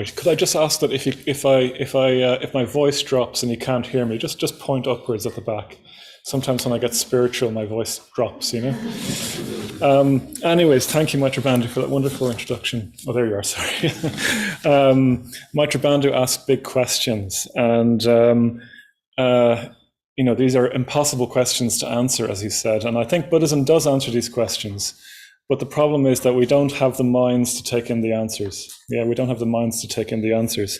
Right. Could I just ask that if my voice drops and you can't hear me, just point upwards at the back. Sometimes when I get spiritual, my voice drops, you know. Anyways, thank you, Maitri Bandhu, for that wonderful introduction. Oh, there you are. Sorry. Maitri Bandhu asked big questions, and you know, these are impossible questions to answer, as he said. And I think Buddhism does answer these questions. But the problem is that we don't have the minds to take in the answers. Yeah, we don't have the minds to take in the answers.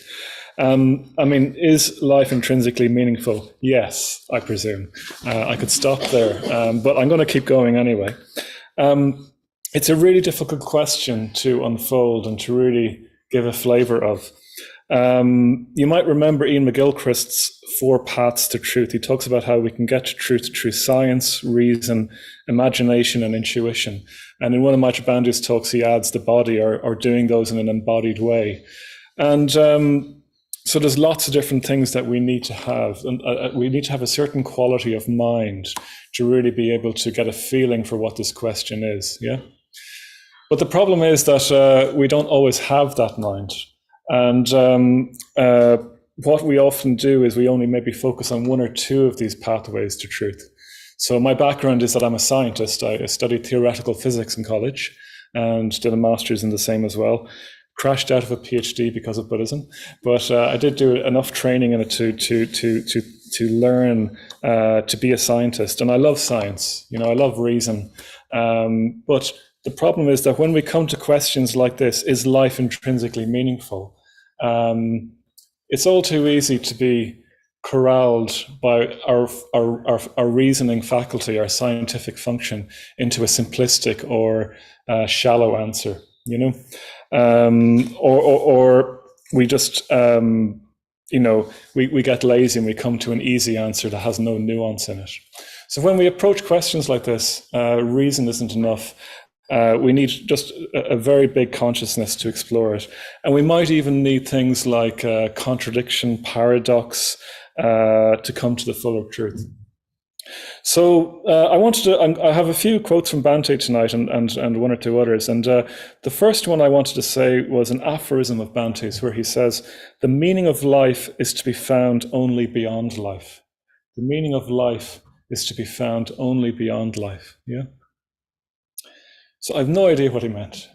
I mean, is life intrinsically meaningful? Yes, I presume. I could stop there, but I'm going to keep going anyway. It's a really difficult question to unfold and to really give a flavor of. You might remember Ian McGilchrist's 4 paths to truth. He talks about how we can get to truth through science, reason, imagination, and intuition. And in one of Maitri Bandhu's talks, he adds the body or doing those in an embodied way. And so there's lots of different things that we need to have. And we need to have a certain quality of mind to really be able to get a feeling for what this question is. Yeah. But the problem is that we don't always have that mind. And what we often do is we only maybe focus on 1 or 2 of these pathways to truth. So my background is that I'm a scientist. I studied theoretical physics in college and did a master's in the same as well. Crashed out of a PhD because of Buddhism, but I did do enough training in it to learn to be a scientist. And I love science. You know, I love reason. But the problem is that when we come to questions like this, is life intrinsically meaningful? It's all too easy to be corralled by our reasoning faculty, our scientific function, into a simplistic or shallow answer, you know? Or we just, you know, we get lazy and we come to an easy answer that has no nuance in it. So when we approach questions like this, reason isn't enough. We need just a very big consciousness to explore it. And we might even need things like contradiction, paradox, to come to the fuller truth. So I have a few quotes from Bhante tonight and 1 or 2 others. And the first one I wanted to say was an aphorism of Bhante's where he says, the meaning of life is to be found only beyond life. The meaning of life is to be found only beyond life. Yeah. So I have no idea what he meant.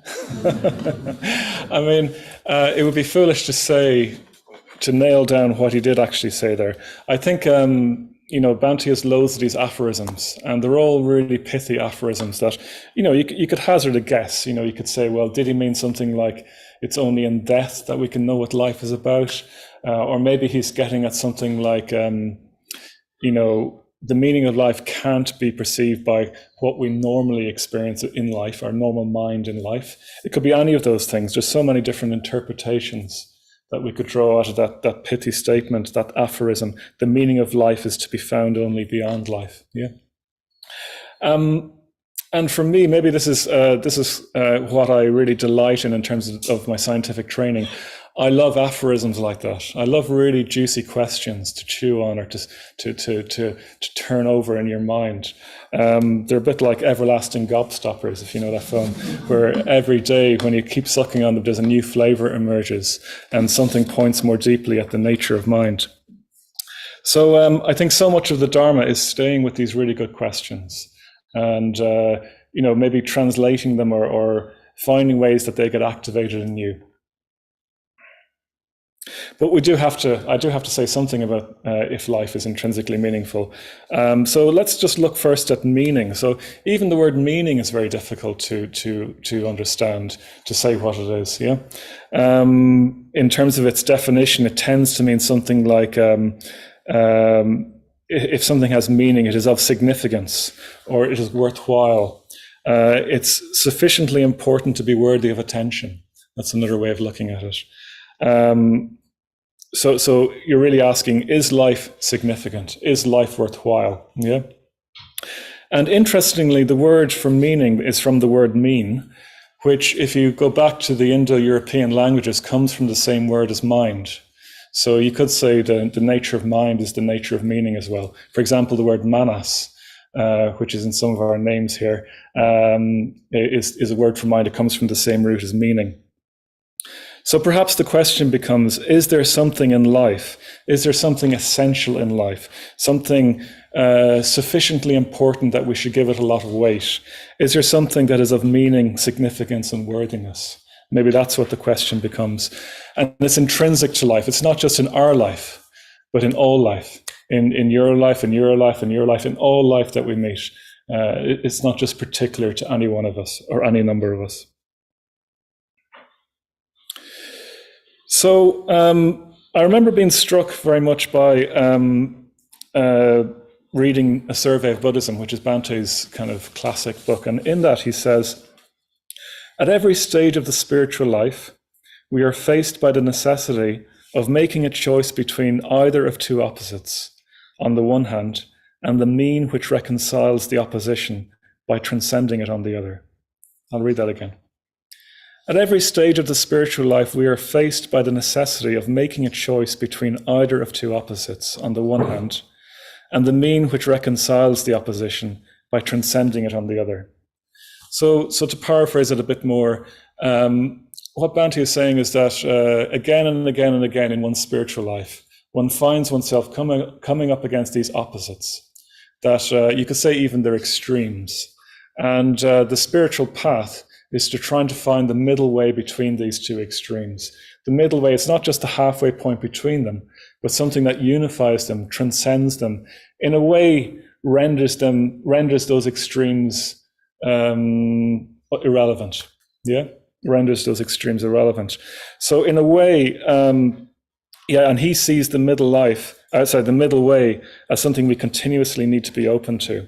I mean, it would be foolish to nail down what he did actually say there. I think, you know, Bhante has loads of these aphorisms, and they're all really pithy aphorisms that, you know, you could hazard a guess. You know, you could say, well, did he mean something like it's only in death that we can know what life is about? Or maybe he's getting at something like, you know, the meaning of life can't be perceived by what we normally experience in life, our normal mind in life. It could be any of those things. There's so many different interpretations that we could draw out of that pithy statement, that aphorism. The meaning of life is to be found only beyond life. Yeah. And for me, maybe this is what I really delight in terms of my scientific training. I love aphorisms like that. I love really juicy questions to chew on or to turn over in your mind. They're a bit like everlasting gobstoppers, if you know that film, where every day when you keep sucking on them, there's a new flavor emerges and something points more deeply at the nature of mind. So I think so much of the Dharma is staying with these really good questions and, you know, maybe translating them or finding ways that they get activated in you. But I do have to say something about if life is intrinsically meaningful. So let's just look first at meaning. So even the word meaning is very difficult to understand, to say what it is. Yeah. In terms of its definition, it tends to mean something like if something has meaning, it is of significance or it is worthwhile. It's sufficiently important to be worthy of attention. That's another way of looking at it. So you're really asking, is life significant? Is life worthwhile? Yeah. And interestingly, the word for meaning is from the word mean, which if you go back to the Indo-European languages comes from the same word as mind. So you could say the nature of mind is the nature of meaning as well. For example, the word manas, which is in some of our names here, is a word for mind. It comes from the same root as meaning. So perhaps the question becomes, is there something in life? Is there something essential in life? Something sufficiently important that we should give it a lot of weight? Is there something that is of meaning, significance, and worthiness? Maybe that's what the question becomes. And it's intrinsic to life. It's not just in our life, but in all life. In your life, in your life, in your life, in all life that we meet. It's not just particular to any one of us or any number of us. So I remember being struck very much by reading A Survey of Buddhism, which is Bante's kind of classic book. And in that he says, at every stage of the spiritual life, we are faced by the necessity of making a choice between either of two opposites, on the one hand, and the mean which reconciles the opposition by transcending it on the other. I'll read that again. At every stage of the spiritual life, we are faced by the necessity of making a choice between either of two opposites, on the one hand, and the mean which reconciles the opposition by transcending it on the other. So to paraphrase it a bit more, what Bante is saying is that again and again and again in one's spiritual life, one finds oneself coming up against these opposites, that you could say even they're extremes. And the spiritual path is to trying to find the middle way between these two extremes. The middle way, it's not just the halfway point between them, but something that unifies them, transcends them, in a way renders those extremes irrelevant. Yeah, renders those extremes irrelevant. So in a way, and he sees the middle way as something we continuously need to be open to.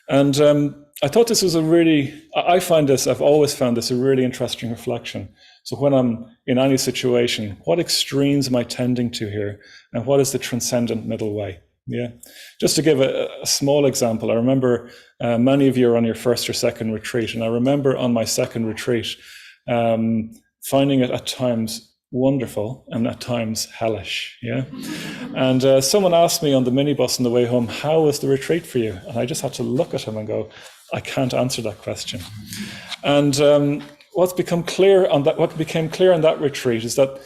And I thought this was I've always found this a really interesting reflection. So when I'm in any situation, what extremes am I tending to here? And what is the transcendent middle way? Yeah. Just to give a small example, I remember many of you are on your first or second retreat. And I remember on my second retreat, finding it at times wonderful and at times hellish. Yeah. And someone asked me on the minibus on the way home, how was the retreat for you? And I just had to look at him and go, I can't answer that question. And what became clear on that retreat is that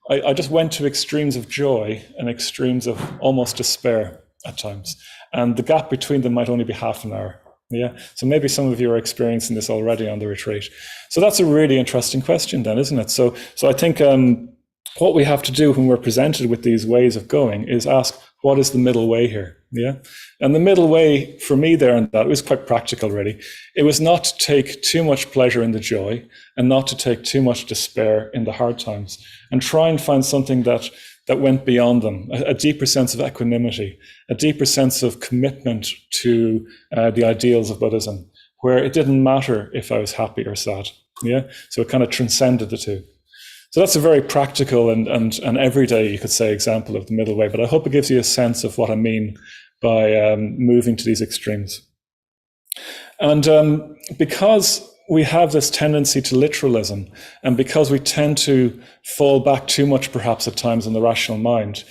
I just went to extremes of joy and extremes of almost despair at times. And the gap between them might only be half an hour. Yeah. So maybe some of you are experiencing this already on the retreat. So that's a really interesting question then, isn't it? So I think what we have to do when we're presented with these ways of going is ask, what is the middle way here? Yeah. And the middle way for me there and that, it was quite practical really. It was not to take too much pleasure in the joy and not to take too much despair in the hard times, and try and find something that went beyond them, a deeper sense of equanimity, a deeper sense of commitment to the ideals of Buddhism, where it didn't matter if I was happy or sad. Yeah. So it kind of transcended the two. So that's a very practical and everyday, you could say, example of the middle way. But I hope it gives you a sense of what I mean by moving to these extremes. And because we have this tendency to literalism, and because we tend to fall back too much, perhaps at times, in the rational mind,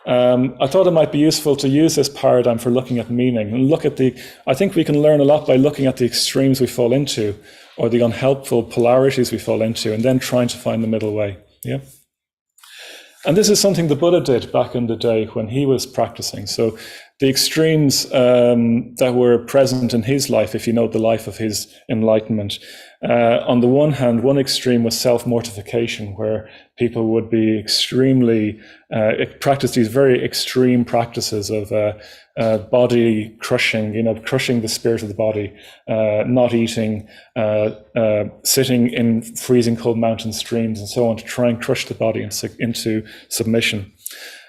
I thought it might be useful to use this paradigm for looking at meaning and I think we can learn a lot by looking at the extremes we fall into, or the unhelpful polarities we fall into, and then trying to find the middle way. Yeah. And this is something the Buddha did back in the day when he was practicing. So the extremes that were present in his life, if you know the life of his enlightenment, on the one hand, one extreme was self-mortification, where people would be extremely, practice these very extreme practices of body crushing, crushing the spirit of the body, not eating, sitting in freezing cold mountain streams and so on, to try and crush the body into submission.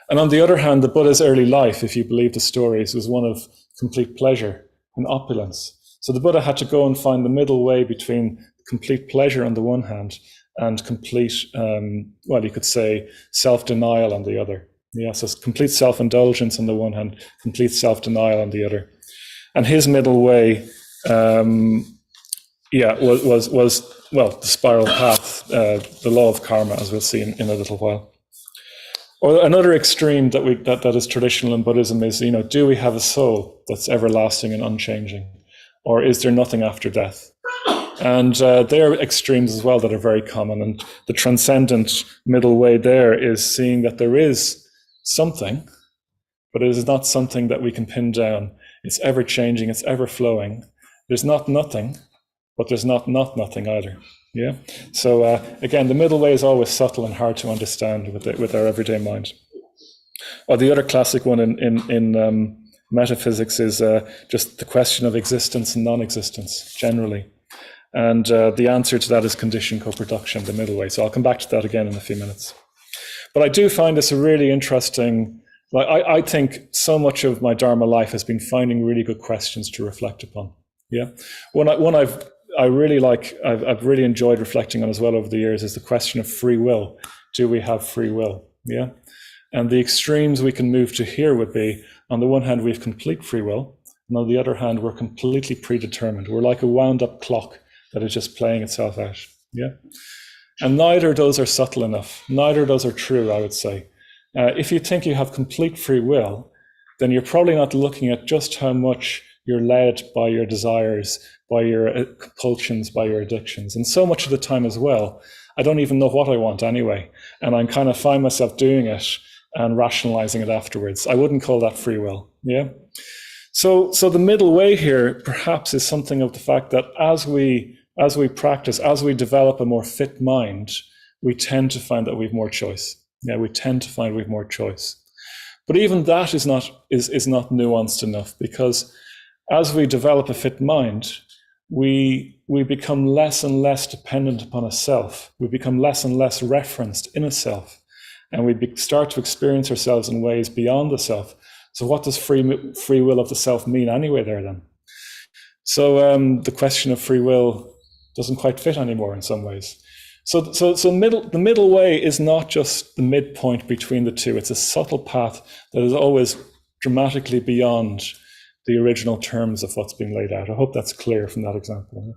And on the other hand, the Buddha's early life, if you believe the stories, was one of complete pleasure and opulence. So the Buddha had to go and find the middle way between complete pleasure on the one hand and complete, you could say, self-denial on the other. Yeah, so it's complete self-indulgence on the one hand, complete self-denial on the other. And his middle way, was the spiral path, the law of karma, as we'll see in a little while. Or another extreme that is traditional in Buddhism is, do we have a soul that's everlasting and unchanging? Or is there nothing after death? And there are extremes as well that are very common. And the transcendent middle way there is seeing that there is something, but it is not something that we can pin down. It's ever changing, it's ever flowing. There's not nothing, but there's not nothing either. Yeah. So again, the middle way is always subtle and hard to understand with our everyday mind. Or the other classic one in metaphysics is just the question of existence and non-existence generally. And the answer to that is conditioned co-production, the middle way. So I'll come back to that again in a few minutes. But I do find this a really interesting, like I think so much of my Dharma life has been finding really good questions to reflect upon. Yeah. One I've really enjoyed reflecting on as well over the years is the question of free will. Do we have free will? Yeah. And the extremes we can move to here would be, on the one hand, we have complete free will, and on the other hand, we're completely predetermined. We're like a wound-up clock that is just playing itself out. Yeah. And neither of those are subtle enough. Neither of those are true, I would say. If you think you have complete free will, then you're probably not looking at just how much you're led by your desires, by your compulsions, by your addictions. And so much of the time as well, I don't even know what I want anyway. And I kind of find myself doing it and rationalizing it afterwards. I wouldn't call that free will. Yeah. So the middle way here perhaps is something of the fact that as we practice, as we develop a more fit mind, we tend to find that we have more choice. Yeah, we tend to find we have more choice. But even that is not nuanced enough, because as we develop a fit mind, we become less and less dependent upon a self. We become less and less referenced in a self. And we start to experience ourselves in ways beyond the self. So what does free will of the self mean anyway there then? So the question of free will doesn't quite fit anymore in some ways. So the middle way is not just the midpoint between the two. It's a subtle path that is always dramatically beyond the original terms of what's been laid out. I hope that's clear from that example.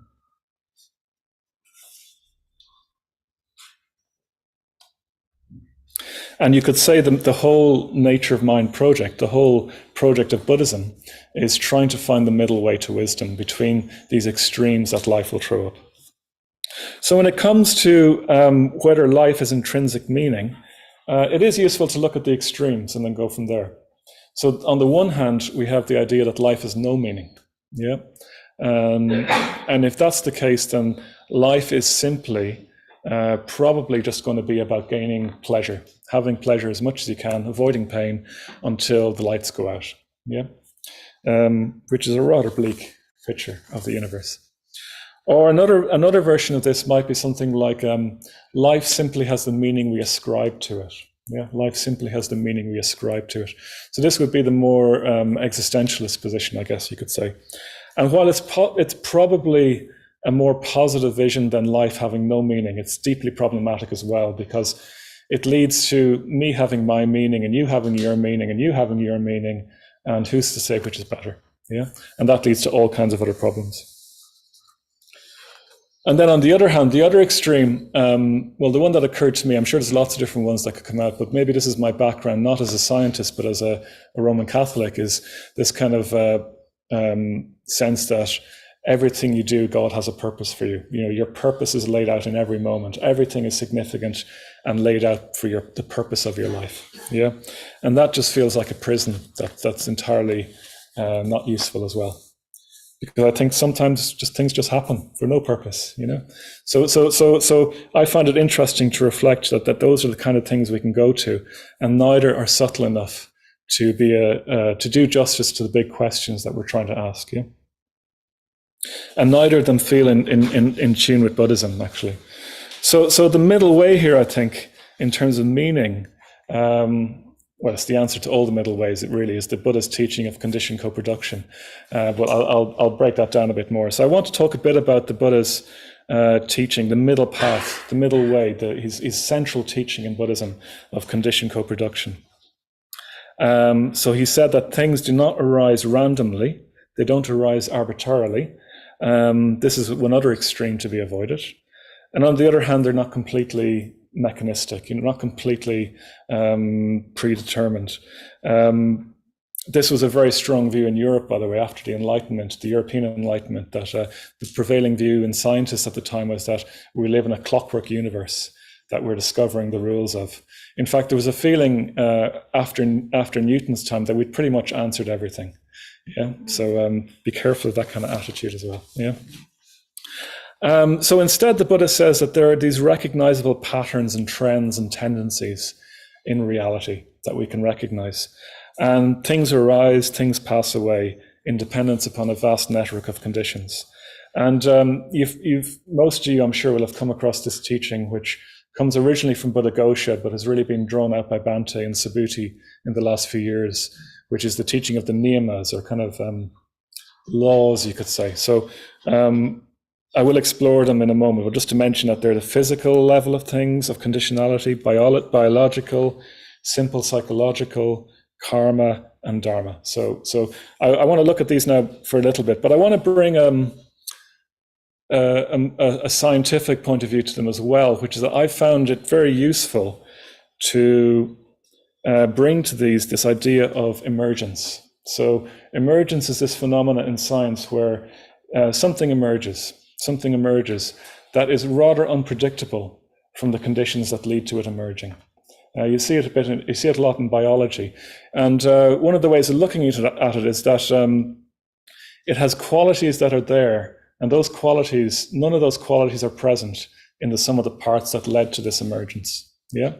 And you could say the whole Nature of Mind project, the whole project of Buddhism, is trying to find the middle way to wisdom between these extremes that life will throw up. So when it comes to whether life has intrinsic meaning, it is useful to look at the extremes and then go from there. So on the one hand, we have the idea that life has no meaning. Yeah. And if that's the case, then life is simply probably just going to be about gaining pleasure, having pleasure as much as you can, avoiding pain until the lights go out. Yeah. Which is a rather bleak picture of the universe. Or another version of this might be something like life simply has the meaning we ascribe to it. Yeah, life simply has the meaning we ascribe to it. So this would be the more existentialist position, I guess you could say. And while it's probably a more positive vision than life having no meaning, it's deeply problematic as well, because it leads to me having my meaning and you having your meaning and you having your meaning, and who's to say which is better? Yeah, and that leads to all kinds of other problems. And then on the other hand, the other extreme, well, the one that occurred to me, I'm sure there's lots of different ones that could come out, but maybe this is my background, not as a scientist, but as a Roman Catholic, is this kind of sense that everything you do, God has a purpose for you. You know, your purpose is laid out in every moment. Everything is significant and laid out for the purpose of your life. Yeah. And that just feels like a prison that's entirely not useful as well. Because I think sometimes things just happen for no purpose, you know. So I find it interesting to reflect that those are the kind of things we can go to, and neither are subtle enough to be to do justice to the big questions that we're trying to ask. Yeah. And neither of them feel in tune with Buddhism, actually. So the middle way here, I think, in terms of meaning, well, it's the answer to all the middle ways. It really is the Buddha's teaching of conditioned co-production. But I'll break that down a bit more. So I want to talk a bit about the Buddha's teaching, the middle path, the middle way, his central teaching in Buddhism of conditioned co-production. So he said that things do not arise randomly. They don't arise arbitrarily. This is one other extreme to be avoided. And on the other hand, they're not completely mechanistic, not completely predetermined. this was a very strong view in Europe, by the way, after the Enlightenment, the European Enlightenment, that the prevailing view in scientists at the time was that we live in a clockwork universe that we're discovering the rules of. In fact, there was a feeling after Newton's time that we'd pretty much answered everything. Yeah, so be careful of that kind of attitude as well. Yeah. So instead, the Buddha says that there are these recognizable patterns and trends and tendencies in reality that we can recognize. And things arise, things pass away in dependence upon a vast network of conditions. And most of you, I'm sure, will have come across this teaching, which comes originally from Buddhaghosa, but has really been drawn out by Bhante and Subhuti in the last few years, which is the teaching of the niyamas, or kind of laws, you could say. So I will explore them in a moment, but just to mention that they're the physical level of things, of conditionality, biological, simple psychological, karma, and dharma. So I want to look at these now for a little bit, but I want to bring a scientific point of view to them as well, which is that I found it very useful to bring to this idea of emergence. So emergence is this phenomena in science where something emerges that is rather unpredictable from the conditions that lead to it emerging. You see it a lot in biology, and one of the ways of looking at it is that it has qualities that are there, and those qualities, none of those qualities are present in the sum of the parts that led to this emergence. Yeah.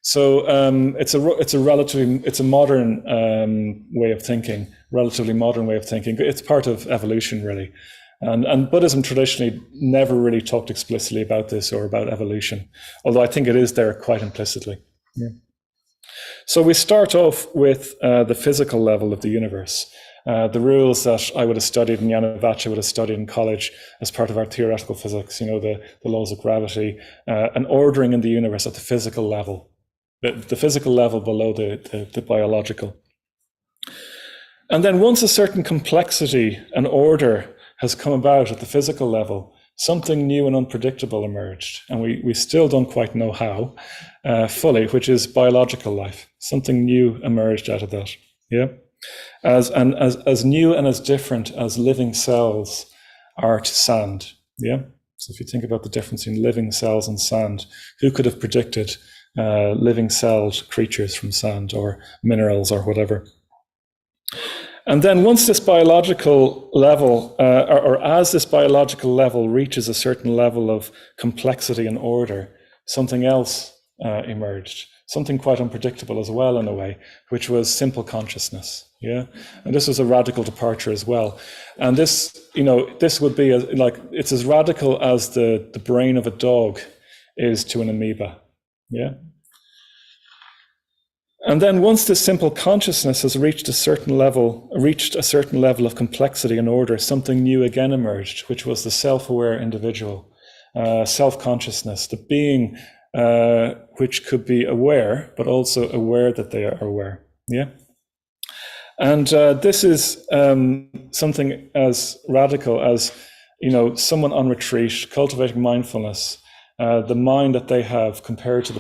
So it's a modern way of thinking, relatively modern way of thinking. It's part of evolution, really. And Buddhism traditionally never really talked explicitly about this or about evolution, although I think it is there quite implicitly. Yeah. So we start off with the physical level of the universe. The rules that I would have studied and Yanavacha would have studied in college as part of our theoretical physics, the laws of gravity, an ordering in the universe at the physical level, the physical level below the biological. And then once a certain complexity and order has come about at the physical level, something new and unpredictable emerged. And we still don't quite know how fully, which is biological life. Something new emerged out of that. Yeah. As new and as different as living cells are to sand. Yeah. So if you think about the difference in living cells and sand, who could have predicted living celled creatures from sand or minerals or whatever? And then once this biological level, or as this biological level reaches a certain level of complexity and order, something else emerged, something quite unpredictable as well in a way, which was simple consciousness. Yeah, and this was a radical departure as well. And this would be it's as radical as the brain of a dog is to an amoeba. Yeah. And then once this simple consciousness has reached a certain level of complexity and order, something new again emerged, which was the self-aware individual, self-consciousness, the being which could be aware, but also aware that they are aware. Yeah. And this is something as radical as, someone on retreat, cultivating mindfulness, the mind that they have compared to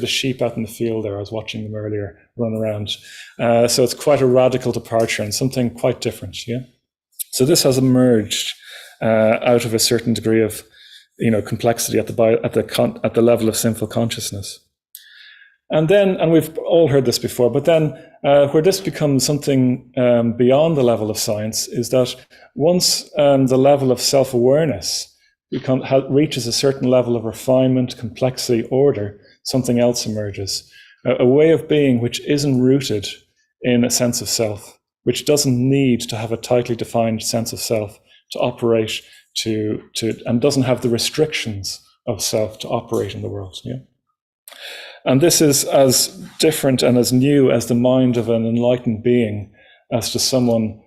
the sheep out in the field there. I was watching them earlier run around. So it's quite a radical departure and something quite different. Yeah. So this has emerged out of a certain degree of, complexity at the level of simple consciousness. And we've all heard this before, but then where this becomes something beyond the level of science is that once the level of self-awareness reaches a certain level of refinement, complexity, order, something else emerges, a way of being which isn't rooted in a sense of self, which doesn't need to have a tightly defined sense of self to operate and doesn't have the restrictions of self to operate in the world. Yeah. And this is as different and as new as the mind of an enlightened being as to someone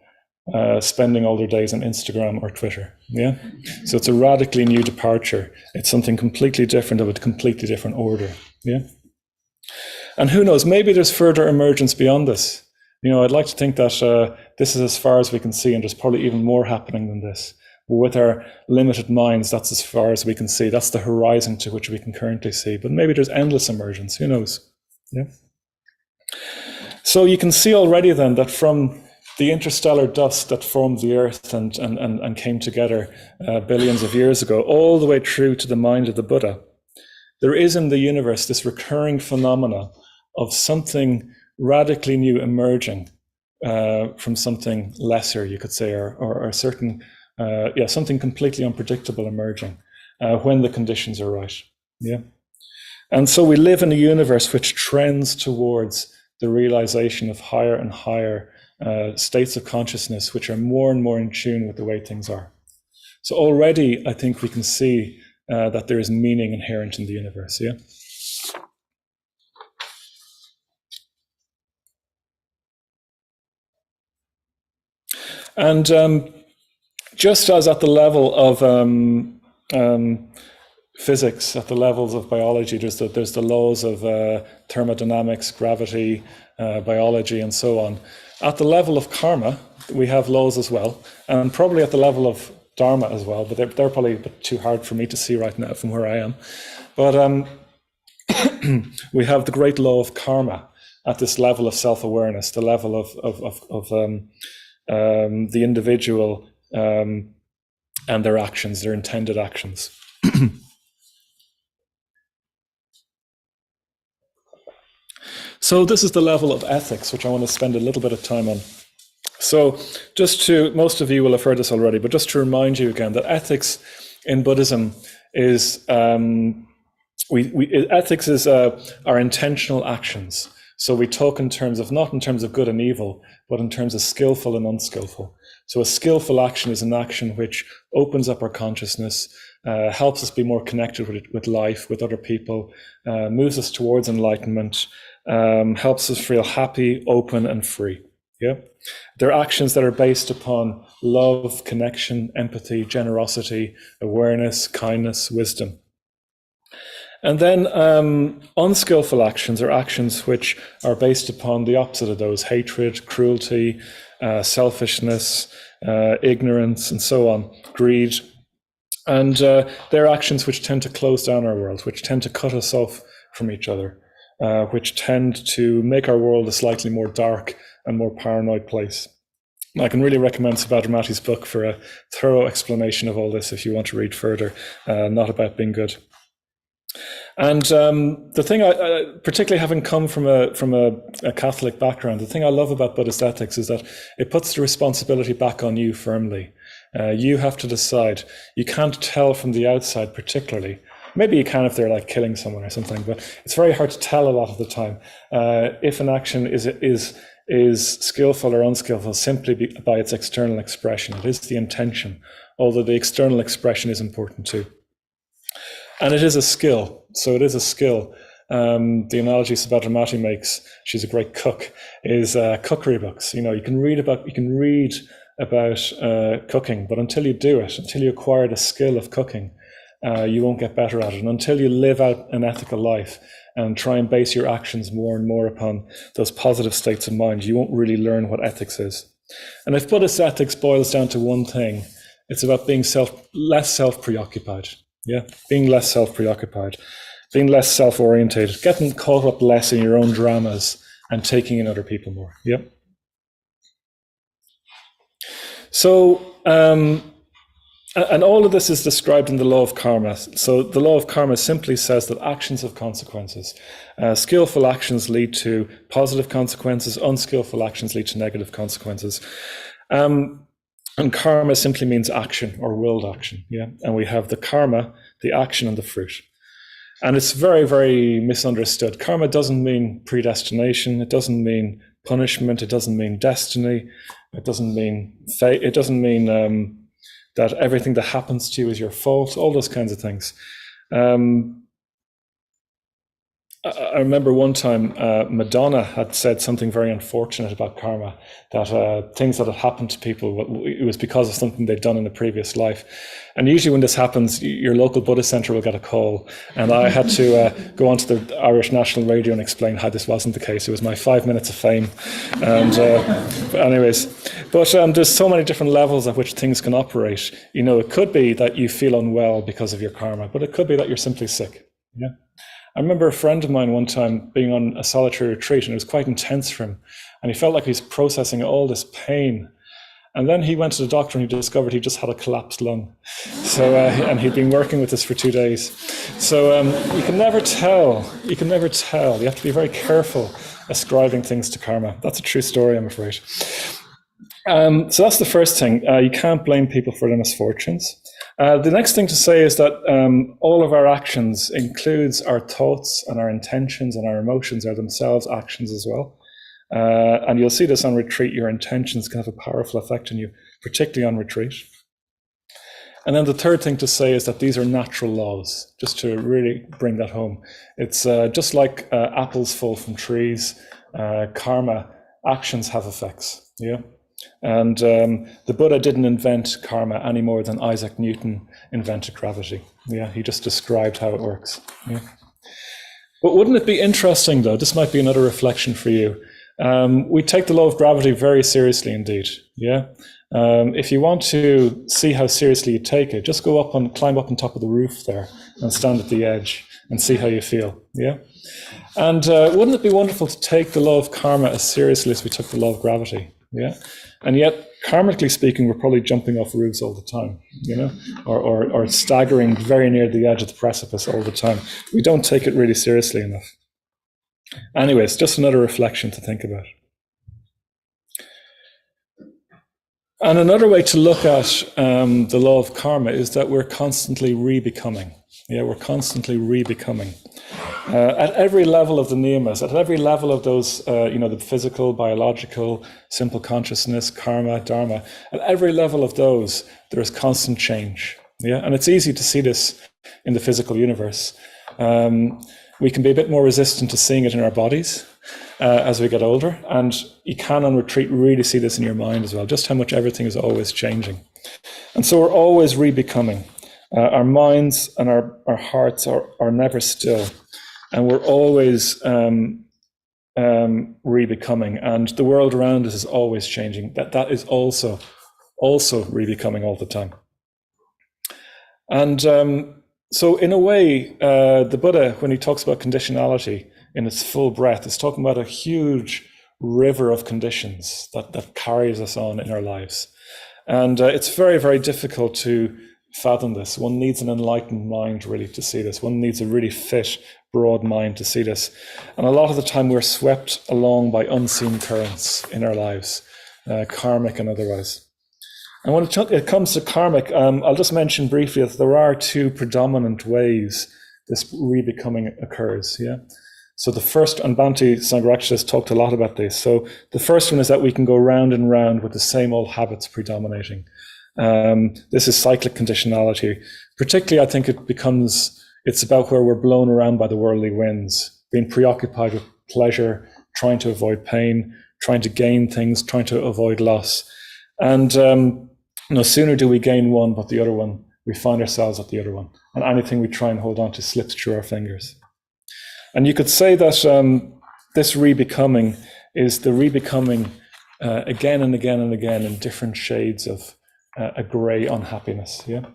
spending all their days on Instagram or Twitter. Yeah. So it's a radically new departure. It's something completely different of a completely different order. Yeah. And who knows, maybe there's further emergence beyond this. I'd like to think that this is as far as we can see, and there's probably even more happening than this. But with our limited minds, that's as far as we can see. That's the horizon to which we can currently see. But maybe there's endless emergence. Who knows? Yeah. So you can see already then that from the interstellar dust that formed the Earth and came together billions of years ago, all the way through to the mind of the Buddha, there is in the universe this recurring phenomena of something radically new emerging from something lesser, you could say, or a certain, something completely unpredictable emerging when the conditions are right. Yeah. And so we live in a universe which trends towards the realization of higher and higher states of consciousness, which are more and more in tune with the way things are. So already, I think we can see that there is meaning inherent in the universe. Yeah. And just as at the level of physics, at the levels of biology, there's the laws of thermodynamics, gravity, biology, and so on. At the level of karma, we have laws as well, and probably at the level of dharma as well, but they're probably a bit too hard for me to see right now from where I am. But we have the great law of karma at this level of self-awareness, the level of the individual and their actions, their intended actions. So this is the level of ethics, which I want to spend a little bit of time on. So most of you will have heard this already, but just to remind you again that ethics in Buddhism is, ethics is our intentional actions. So we talk in terms of, not in terms of good and evil, but in terms of skillful and unskillful. So a skillful action is an action which opens up our consciousness, helps us be more connected with life, with other people, moves us towards enlightenment, helps us feel happy, open, and free. Yeah, they're actions that are based upon love, connection, empathy, generosity, awareness, kindness, wisdom. And then unskillful actions are actions which are based upon the opposite of those: hatred, cruelty, selfishness, ignorance, and so on, greed. And they're actions which tend to close down our world, which tend to cut us off from each other, which tend to make our world a slightly more dark and more paranoid place. I can really recommend Vajrashura's book for a thorough explanation of all this if you want to read further, Not About Being Good. And the thing, particularly having come from a Catholic background, the thing I love about Buddhist ethics is that it puts the responsibility back on you firmly. You have to decide. You can't tell from the outside particularly. Maybe you can if they're like killing someone or something, but it's very hard to tell a lot of the time if an action is skillful or unskillful simply by its external expression. It is the intention, although the external expression is important too. And it is a skill. So it is a skill. The analogy Subhadra makes, she's a great cook, is cookery books. You know, you can read about cooking, but until you do it, until you acquire the skill of cooking, you won't get better at it. And until you live out an ethical life and try and base your actions more and more upon those positive states of mind, you won't really learn what ethics is. And if Buddhist ethics boils down to one thing, it's about being less self-preoccupied. Yeah, being less self-preoccupied, being less self-orientated, getting caught up less in your own dramas and taking in other people more. Yep. So, and all of this is described in the law of karma. So the law of karma simply says that actions have consequences. Skillful actions lead to positive consequences. Unskillful actions lead to negative consequences. And karma simply means action or willed action. Yeah. And we have the karma, the action, and the fruit. And it's very, very misunderstood. Karma doesn't mean predestination. It doesn't mean punishment. It doesn't mean destiny. It doesn't mean fate. It doesn't mean that everything that happens to you is your fault, all those kinds of things. I remember one time Madonna had said something very unfortunate about karma, that things that had happened to people, it was because of something they'd done in a previous life. And usually when this happens, your local Buddhist centre will get a call. And I had to go onto the Irish National Radio and explain how this wasn't the case. It was my 5 minutes of fame. And but there's so many different levels at which things can operate. You know, it could be that you feel unwell because of your karma, but it could be that you're simply sick. Yeah. I remember a friend of mine one time being on a solitary retreat, and it was quite intense for him. And he felt like he was processing all this pain. And then he went to the doctor and he discovered he just had a collapsed lung. So, and he'd been working with this for 2 days. So you can never tell. You can never tell. You have to be very careful ascribing things to karma. That's a true story, I'm afraid. So that's the first thing. You can't blame people for their misfortunes. The next thing to say is that all of our actions includes our thoughts and our intentions, and our emotions are themselves actions as well. And you'll see this on retreat. Your intentions can have a powerful effect on you, particularly on retreat. And then the third thing to say is that these are natural laws, just to really bring that home. It's just like apples fall from trees, karma, actions have effects, yeah? And the Buddha didn't invent karma any more than Isaac Newton invented gravity. Yeah, he just described how it works. Yeah. But wouldn't it be interesting, though, this might be another reflection for you, we take the law of gravity very seriously indeed, yeah? If you want to see how seriously you take it, just go up and climb up on top of the roof there and stand at the edge and see how you feel, yeah? And wouldn't it be wonderful to take the law of karma as seriously as we took the law of gravity, yeah? And yet, karmically speaking, we're probably jumping off roofs all the time, you know, or staggering very near the edge of the precipice all the time. We don't take it really seriously enough. Anyways, just another reflection to think about. And another way to look at the law of karma is that we're constantly re-becoming. Yeah, we're constantly re-becoming. At every level of the niyamas, at every level of those, the physical, biological, simple consciousness, karma, dharma, at every level of those, there is constant change. Yeah, and it's easy to see this in the physical universe. We can be a bit more resistant to seeing it in our bodies as we get older. And you can on retreat really see this in your mind as well, just how much everything is always changing. And so we're always re-becoming. Our minds and our hearts are never still. And we're always re-becoming. And the world around us is always changing. That is also re-becoming all the time. And so in a way, the Buddha, when he talks about conditionality in its full breath, is talking about a huge river of conditions that carries us on in our lives. And it's very, very difficult to fathom this. One needs an enlightened mind really to see this. One needs a really fit, broad mind to see this. And a lot of the time we're swept along by unseen currents in our lives, karmic and otherwise. And when it comes to karmic, I'll just mention briefly that there are two predominant ways this re-becoming occurs. Yeah. So the first, and Bhante Sangharakshita has talked a lot about this. So the first one is that we can go round and round with the same old habits predominating. This is cyclic conditionality. Particularly, I think it's about where we're blown around by the worldly winds, being preoccupied with pleasure, trying to avoid pain, trying to gain things, trying to avoid loss. And no sooner do we gain one, but the other one, we find ourselves at the other one. And anything we try and hold on to slips through our fingers. And you could say that this re-becoming is the re-becoming again and again and again in different shades of a grey unhappiness. Yeah.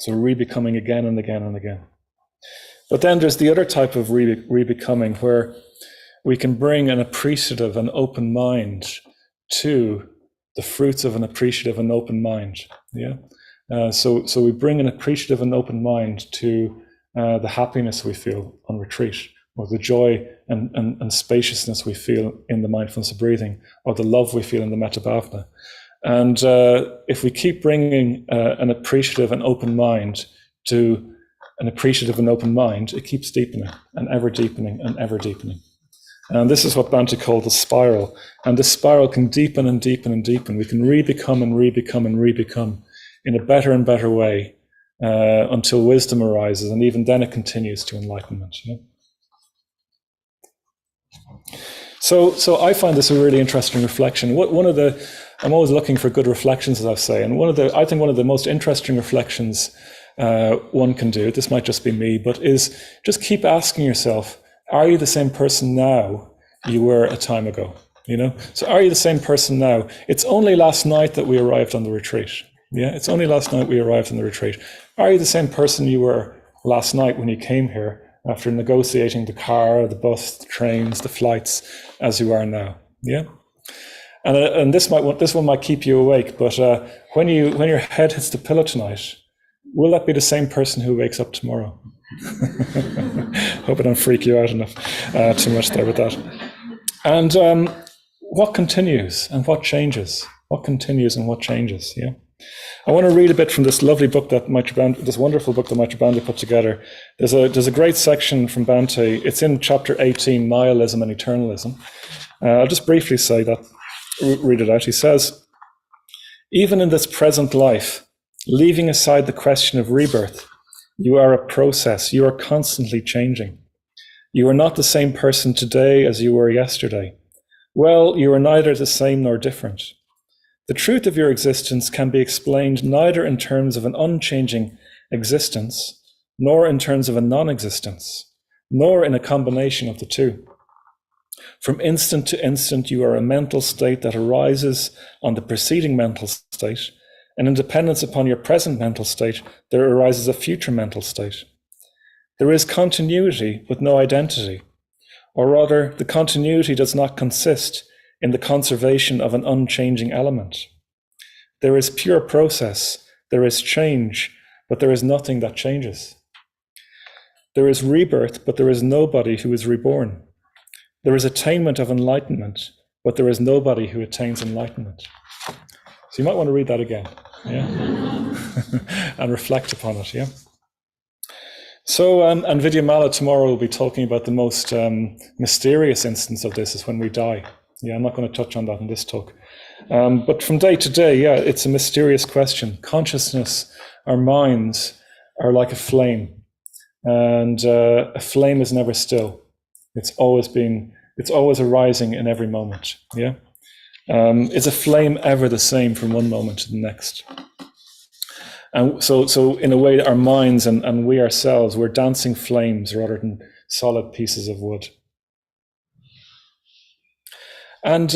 So re-becoming again and again and again. But then there's the other type of re-becoming where we can bring an appreciative and open mind to the fruits of an appreciative and open mind. Yeah. So we bring an appreciative and open mind to the happiness we feel on retreat, or the joy and spaciousness we feel in the mindfulness of breathing, or the love we feel in the metta bhavana. And if we keep bringing an appreciative and open mind to an appreciative and open mind, it keeps deepening and ever deepening and ever deepening. And this is what Bhante called the spiral. And this spiral can deepen and deepen and deepen. We can re-become and re-become and re-become in a better and better way until wisdom arises, and even then it continues to enlightenment. You know? So I find this a really interesting reflection. I'm always looking for good reflections, as I say, and I think one of the most interesting reflections one can do, this might just be me, but is just keep asking yourself, are you the same person now you were a time ago? You know, so are you the same person now? It's only last night that we arrived on the retreat. Yeah, it's only last night we arrived on the retreat. Are you the same person you were last night when you came here after negotiating the car, the bus, the trains, the flights, as you are now. Yeah. And this one might keep you awake, but when your head hits the pillow tonight, will that be the same person who wakes up tomorrow? Hope I don't freak you out enough too much there with that. And what continues and what changes? What continues and what changes? Yeah. I want to read a bit from this lovely book that this wonderful book that Maitri Bhante put together. There's a great section from Bhante. It's in chapter 18, Nihilism and Eternalism. I'll just briefly say that. Read it out. He says, even in this present life, leaving aside the question of rebirth, you are a process. You are constantly changing. You are not the same person today as you were yesterday. Well, you are neither the same nor different. The truth of your existence can be explained neither in terms of an unchanging existence, nor in terms of a non-existence, nor in a combination of the two. From instant to instant, you are a mental state that arises on the preceding mental state, and in dependence upon your present mental state, there arises a future mental state. There is continuity with no identity, or rather, the continuity does not consist in the conservation of an unchanging element. There is pure process, there is change, but there is nothing that changes. There is rebirth, but there is nobody who is reborn. There is attainment of enlightenment, but there is nobody who attains enlightenment. So you might want to read that again, yeah, and reflect upon it, yeah. So, and Vidyamala tomorrow will be talking about the most mysterious instance of this is when we die. Yeah, I'm not going to touch on that in this talk. But from day to day, yeah, it's a mysterious question. Consciousness, our minds are like a flame, and a flame is never still. It's always arising in every moment. Yeah. Is a flame ever the same from one moment to the next? And so in a way, our minds and we ourselves, we're dancing flames rather than solid pieces of wood. And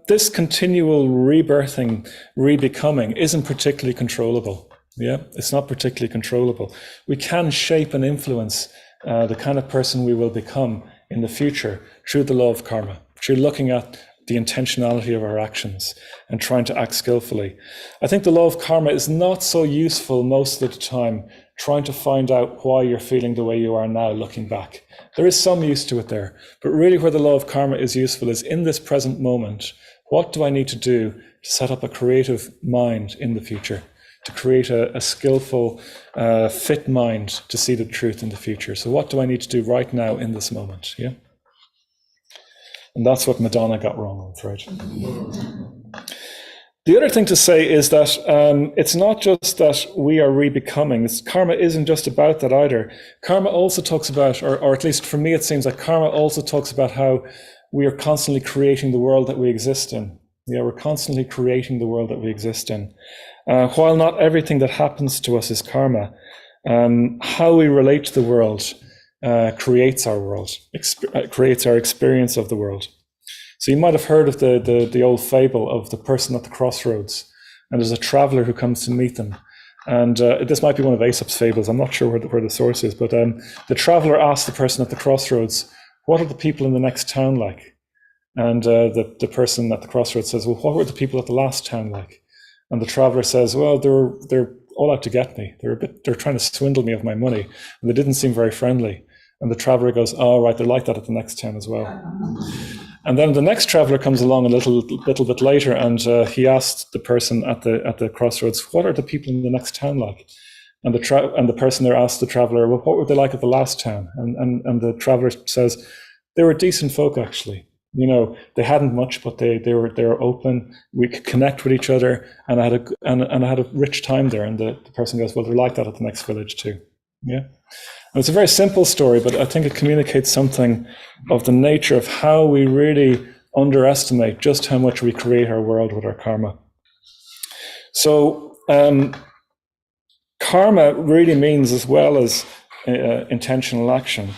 this continual rebirthing, rebecoming isn't particularly controllable. Yeah, it's not particularly controllable. We can shape and influence the kind of person we will become in the future through the law of karma, through looking at the intentionality of our actions and trying to act skillfully. I think the law of karma is not so useful most of the time, trying to find out why you're feeling the way you are now looking back. There is some use to it there, but really where the law of karma is useful is in this present moment. What do I need to do to set up a creative mind in the future, to create a skillful, fit mind to see the truth in the future? So what do I need to do right now in this moment? Yeah. And that's what Madonna got wrong, I'm afraid. The other thing to say is that it's not just that we are rebecoming. Karma isn't just about that either. Karma also talks about, or at least for me, it seems like karma also talks about how we are constantly creating the world that we exist in. Yeah, we're constantly creating the world that we exist in. While not everything that happens to us is karma, how we relate to the world creates our world, creates our experience of the world. So you might have heard of the old fable of the person at the crossroads, and there's a traveler who comes to meet them. And this might be one of Aesop's fables. I'm not sure where the source is, but the traveler asks the person at the crossroads, "What are the people in the next town like?" And the person at the crossroads says, "Well, what were the people at the last town like?" And the traveler says, "Well, they're all out to get me. They're trying to swindle me of my money, and they didn't seem very friendly." And the traveler goes, "Oh, right, they're like that at the next town as well." And then the next traveler comes along a little bit later, and he asked the person at the crossroads, "What are the people in the next town like?" And the person there asked the traveler, "Well, what were they like at the last town?" And the traveler says, "They were decent folk, actually. You know, they hadn't much, but they were open. We could connect with each other, and I had a rich time there." And the person goes, "Well, they're like that at the next village too." Yeah. And it's a very simple story, but I think it communicates something of the nature of how we really underestimate just how much we create our world with our karma. So karma really means, as well as intentional action,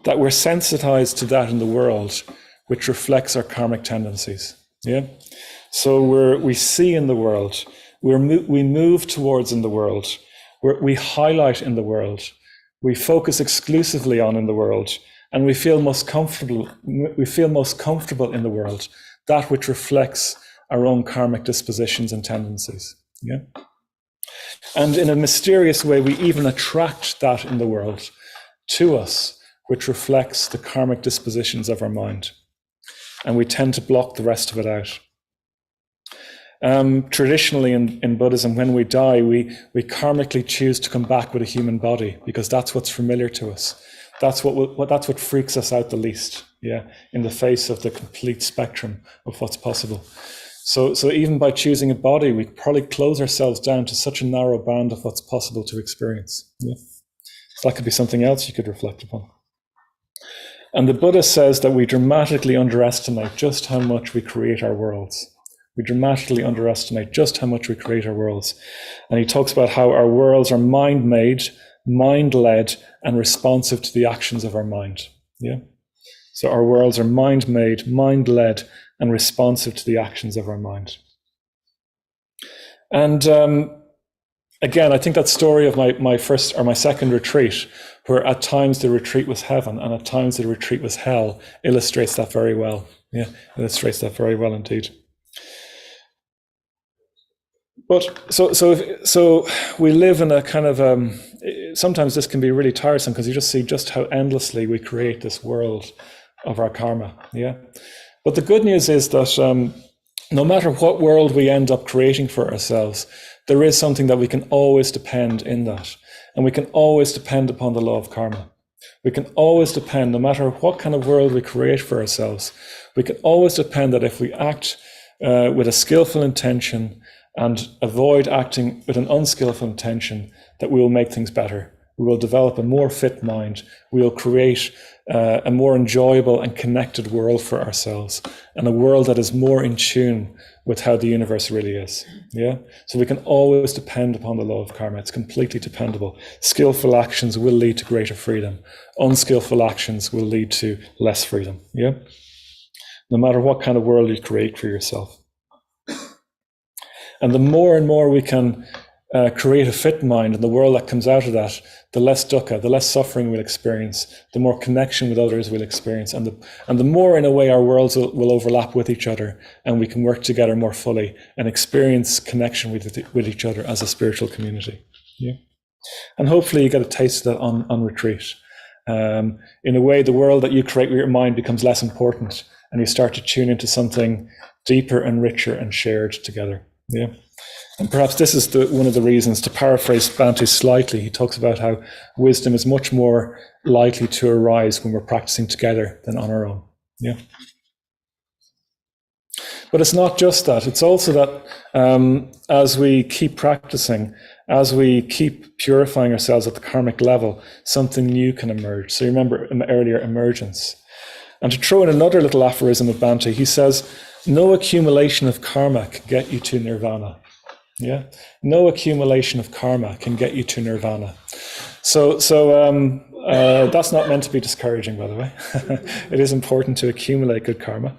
that we're sensitized to that in the world which reflects our karmic tendencies. Yeah. So we see in the world, we move towards in the world, we highlight in the world, we focus exclusively on in the world, and we feel most comfortable in the world, that which reflects our own karmic dispositions and tendencies. Yeah. And in a mysterious way, we even attract that in the world to us, which reflects the karmic dispositions of our mind. And we tend to block the rest of it out. Traditionally in Buddhism, when we die, we karmically choose to come back with a human body because that's what's familiar to us. That's what freaks us out the least, yeah, in the face of the complete spectrum of what's possible. So even by choosing a body, we probably close ourselves down to such a narrow band of what's possible to experience. Yeah. So that could be something else you could reflect upon. And the Buddha says that we dramatically underestimate just how much we create our worlds. We dramatically underestimate just how much we create our worlds. And he talks about how our worlds are mind-made, mind-led, and responsive to the actions of our mind. Yeah. So our worlds are mind-made, mind-led, and responsive to the actions of our mind. And again, I think that story of my first or my second retreat, where at times the retreat was heaven and at times the retreat was hell, illustrates that very well. Yeah, illustrates that very well indeed. But so we live in a kind of sometimes this can be really tiresome because you just see just how endlessly we create this world of our karma. Yeah. But the good news is that no matter what world we end up creating for ourselves, there is something that we can always depend in that. And we can always depend upon the law of karma. We can always depend, no matter what kind of world we create for ourselves, we can always depend that if we act with a skillful intention and avoid acting with an unskillful intention, that we will make things better. We will develop a more fit mind. We will create a more enjoyable and connected world for ourselves, and a world that is more in tune with how the universe really is. Yeah. So we can always depend upon the law of karma. It's completely dependable. Skillful actions will lead to greater freedom. Unskillful actions will lead to less freedom. Yeah. No matter what kind of world you create for yourself. And the more and more we can create a fit mind, and the world that comes out of that, the less dukkha, the less suffering we'll experience, the more connection with others we'll experience, and the more, in a way, our worlds will overlap with each other, and we can work together more fully and experience connection with each other as a spiritual community. Yeah, and hopefully you get a taste of that on retreat. In a way, the world that you create with your mind becomes less important, and you start to tune into something deeper and richer and shared together. Yeah. And perhaps this is one of the reasons, to paraphrase Bhante slightly, he talks about how wisdom is much more likely to arise when we're practicing together than on our own. Yeah. But it's not just that. It's also that as we keep practicing, as we keep purifying ourselves at the karmic level, something new can emerge. So you remember earlier, emergence. And to throw in another little aphorism of Bhante, he says, no accumulation of karma can get you to nirvana. Yeah, no accumulation of karma can get you to nirvana. So that's not meant to be discouraging, by the way. It is important to accumulate good karma,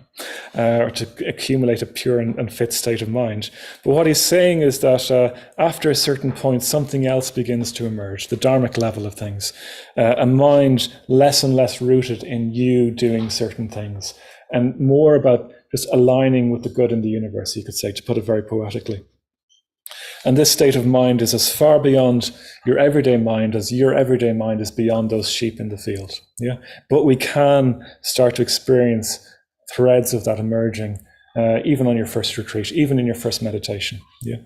or to accumulate a pure and fit state of mind. But what he's saying is that after a certain point, something else begins to emerge, the dharmic level of things, a mind less and less rooted in you doing certain things, and more about just aligning with the good in the universe, you could say, to put it very poetically. And this state of mind is as far beyond your everyday mind as your everyday mind is beyond those sheep in the field. Yeah, but we can start to experience threads of that emerging, even on your first retreat, even in your first meditation. Yeah.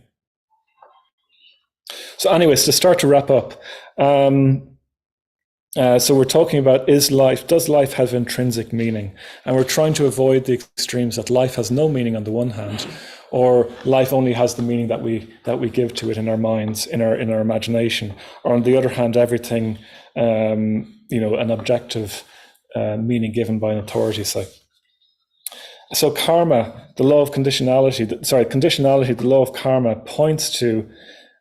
So, anyways, to start to wrap up, so we're talking about does life have intrinsic meaning? And we're trying to avoid the extremes that life has no meaning on the one hand, or life only has the meaning that we give to it in our minds, in our imagination, or on the other hand, everything, an objective meaning given by an authority. So karma, the law of conditionality, the law of karma points to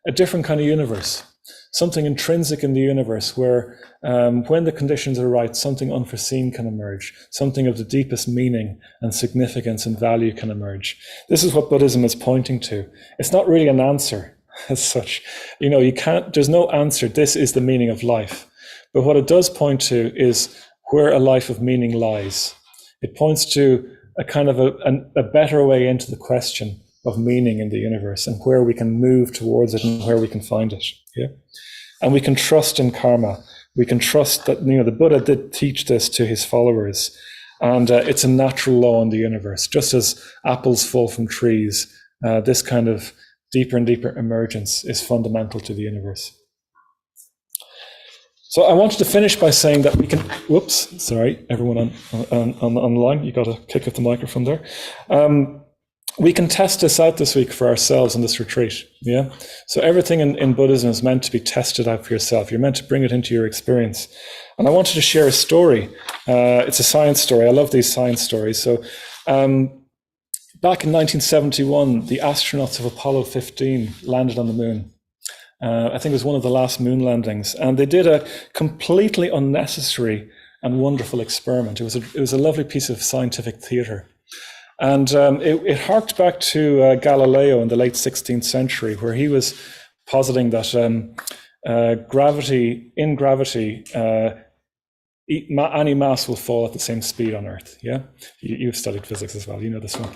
a different kind of universe, something intrinsic in the universe where when the conditions are right, something unforeseen can emerge, something of the deepest meaning and significance and value can emerge. This is what Buddhism is pointing to. It's not really an answer as such. There's no answer, this is the meaning of life. But what it does point to is where a life of meaning lies. It points to a kind of a better way into the question of meaning in the universe and where we can move towards it and where we can find it. Yeah? And we can trust in karma. We can trust that, the Buddha did teach this to his followers. And it's a natural law in the universe. Just as apples fall from trees, this kind of deeper and deeper emergence is fundamental to the universe. So I wanted to finish by saying that we can, whoops, sorry, everyone on the line, you got to kick up the microphone there. We can test this out this week for ourselves in this retreat, yeah? So everything in Buddhism is meant to be tested out for yourself. You're meant to bring it into your experience. And I wanted to share a story. It's a science story. I love these science stories. So back in 1971, the astronauts of Apollo 15 landed on the moon. I think it was one of the last moon landings, and they did a completely unnecessary and wonderful experiment. It was a lovely piece of scientific theatre, and it harked back to Galileo in the late 16th century, where he was positing that in gravity, any mass will fall at the same speed on Earth. Yeah, you've studied physics as well. You know this one.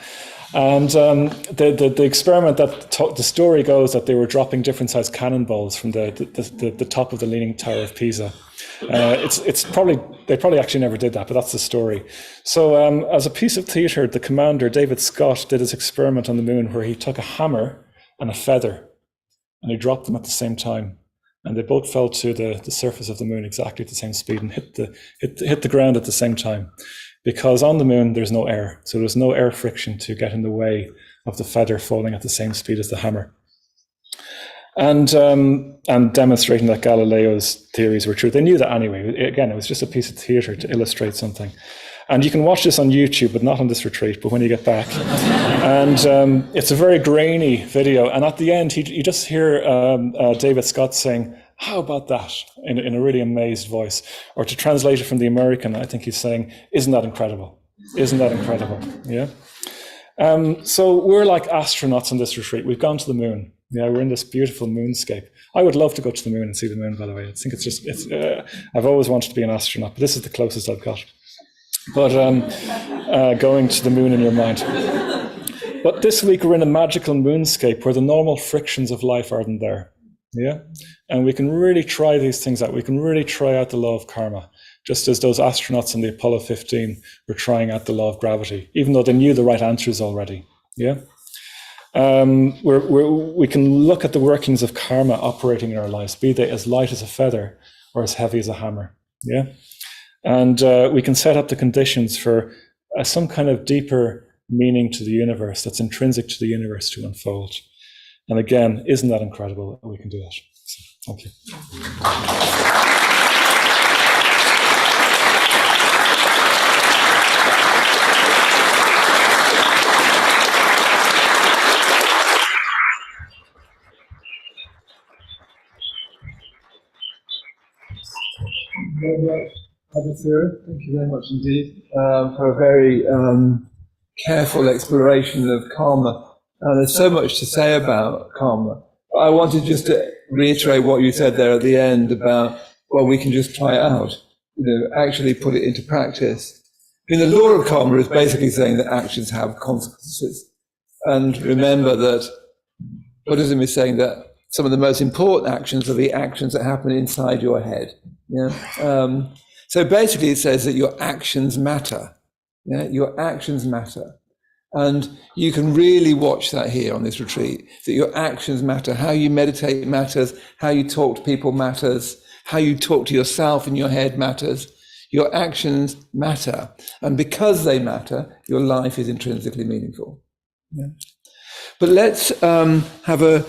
And the experiment, the story goes that they were dropping different sized cannonballs from the top of the Leaning Tower of Pisa. They probably actually never did that, but that's the story. So as a piece of theatre, the commander, David Scott, did his experiment on the moon where he took a hammer and a feather and he dropped them at the same time. And they both fell to the surface of the moon exactly at the same speed and hit the ground at the same time. Because on the moon, there's no air. So there's no air friction to get in the way of the feather falling at the same speed as the hammer. And demonstrating that Galileo's theories were true. They knew that anyway. Again, it was just a piece of theatre to illustrate something. And you can watch this on YouTube, but not on this retreat, but when you get back. And it's a very grainy video. And at the end, you just hear David Scott saying, "How about that?" in a really amazed voice. Or to translate it from the American, I think he's saying, "Isn't that incredible? Isn't that incredible?" Yeah. So we're like astronauts on this retreat. We've gone to the moon. Yeah, we're in this beautiful moonscape. I would love to go to the moon and see the moon, by the way. I think I've always wanted to be an astronaut, but this is the closest I've got. But going to the moon in your mind. But this week we're in a magical moonscape where the normal frictions of life aren't there. Yeah, and we can really try these things out. We can really try out the law of karma, just as those astronauts in the Apollo 15 were trying out the law of gravity, even though they knew the right answers already. Yeah, we can look at the workings of karma operating in our lives, be they as light as a feather or as heavy as a hammer. Yeah, and we can set up the conditions for some kind of deeper meaning to the universe that's intrinsic to the universe to unfold. And again, isn't that incredible that we can do that? So, thank you. Vajrashura, thank you very much indeed for a very careful exploration of karma. There's so much to say about karma. I wanted just to reiterate what you said there at the end about, well, we can just try it out, actually put it into practice. I mean, the law of karma is basically saying that actions have consequences. And remember that Buddhism is saying that some of the most important actions are the actions that happen inside your head. Yeah. So basically it says that your actions matter. Yeah, your actions matter. And you can really watch that here on this retreat, that your actions matter. How you meditate matters. How you talk to people matters. How you talk to yourself in your head matters. Your actions matter. And because they matter, your life is intrinsically meaningful. Yeah. But let's have a